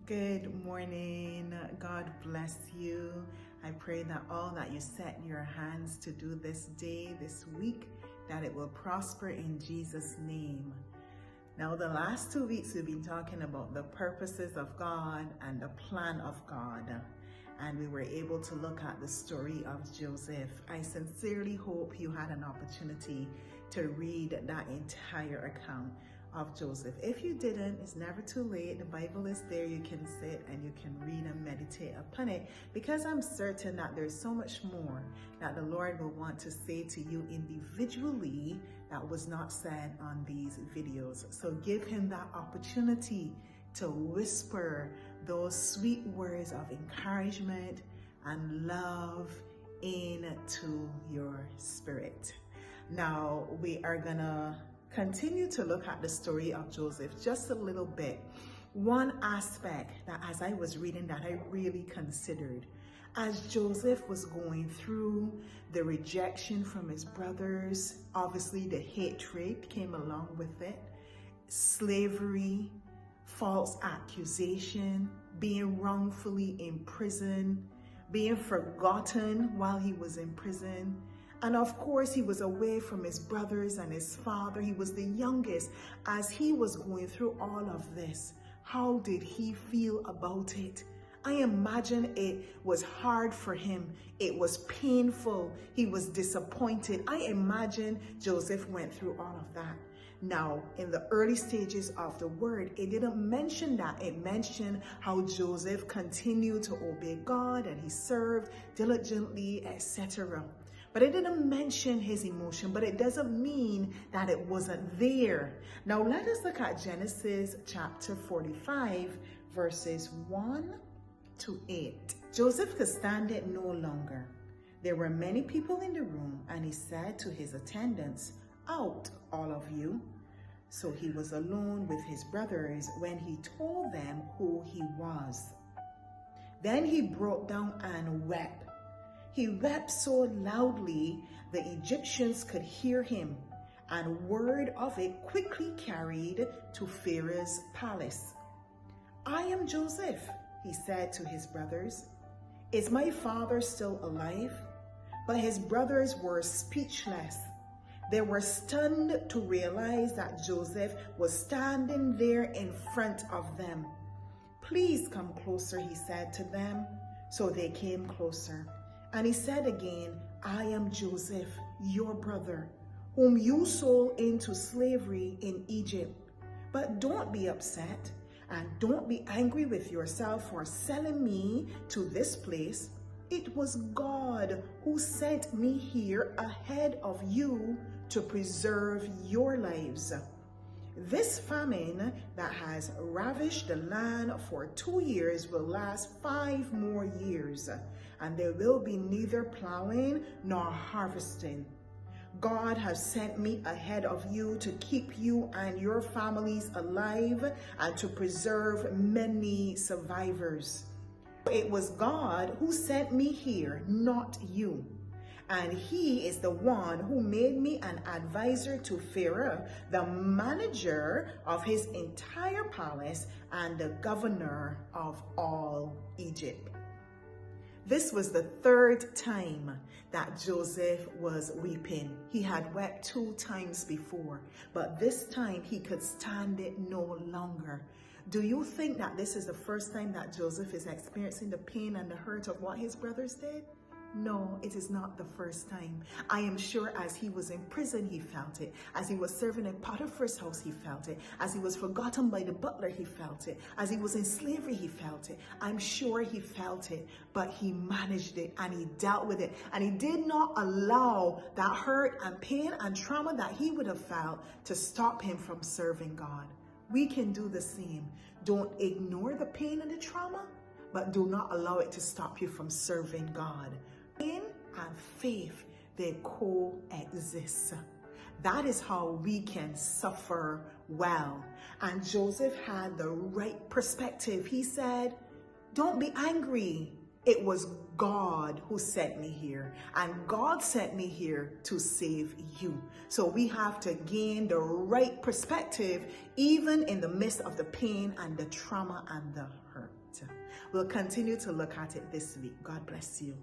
Good morning. God bless you. I pray that all that you set your hands to do this day, this week, that it will prosper in Jesus' name. Now, the last 2 weeks we've been talking about the purposes of God and the plan of God. And we were able to look at the story of Joseph. I sincerely hope you had an opportunity to read that entire account of Joseph. If you didn't, it's never too late. The Bible is there. You can sit and you can read and meditate upon it, because I'm certain that there's so much more that the Lord will want to say to you individually that was not said on these videos. So give him that opportunity to whisper those sweet words of encouragement and love into your spirit. Now, we are gonna continue to look at the story of Joseph just a little bit. One aspect that as I was reading that I really considered, as Joseph was going through the rejection from his brothers, obviously the hatred came along with it, slavery, false accusation, being wrongfully imprisoned, being forgotten while he was in prison. And of course, he was away from his brothers and his father. He was the youngest. As he was going through all of this, how did he feel about it? I imagine it was hard for him. It was painful. He was disappointed. I imagine Joseph went through all of that. Now, in the early stages of the word, it didn't mention that. It mentioned how Joseph continued to obey God and he served diligently, etc. But it didn't mention his emotion, but it doesn't mean that it wasn't there. Now, let us look at Genesis chapter 45, verses 1 to 8. Joseph could stand it no longer. There were many people in the room, and he said to his attendants, "Out, all of you." So he was alone with his brothers when he told them who he was. Then he broke down and wept. He wept so loudly the Egyptians could hear him, and word of it quickly carried to Pharaoh's palace. "I am Joseph," he said to his brothers. "Is my father still alive?" But his brothers were speechless. They were stunned to realize that Joseph was standing there in front of them. "Please come closer," he said to them. So they came closer. And he said again, "I am Joseph, your brother, whom you sold into slavery in Egypt. But don't be upset and don't be angry with yourself for selling me to this place. It was God who sent me here ahead of you to preserve your lives. This famine that has ravished the land for 2 years will last 5 more years, and there will be neither plowing nor harvesting. God has sent me ahead of you to keep you and your families alive and to preserve many survivors. It was God who sent me here, not you. And he is the one who made me an advisor to Pharaoh, the manager of his entire palace and the governor of all Egypt." This was the 3rd time that Joseph was weeping. He had wept 2 times before, but this time he could stand it no longer. Do you think that this is the first time that Joseph is experiencing the pain and the hurt of what his brothers did? No, it is not the first time. I am sure as he was in prison, he felt it. As he was serving in Potiphar's house, he felt it. As he was forgotten by the butler, he felt it. As he was in slavery, he felt it. I'm sure he felt it, but he managed it and he dealt with it. And he did not allow that hurt and pain and trauma that he would have felt to stop him from serving God. We can do the same. Don't ignore the pain and the trauma, but do not allow it to stop you from serving God. Pain and faith, they coexist. That is how we can suffer well. And Joseph had the right perspective. He said, "Don't be angry. It was God who sent me here, and God sent me here to save you. So we have to gain the right perspective, even in the midst of the pain and the trauma and the hurt. We'll continue to look at it this week. God bless you.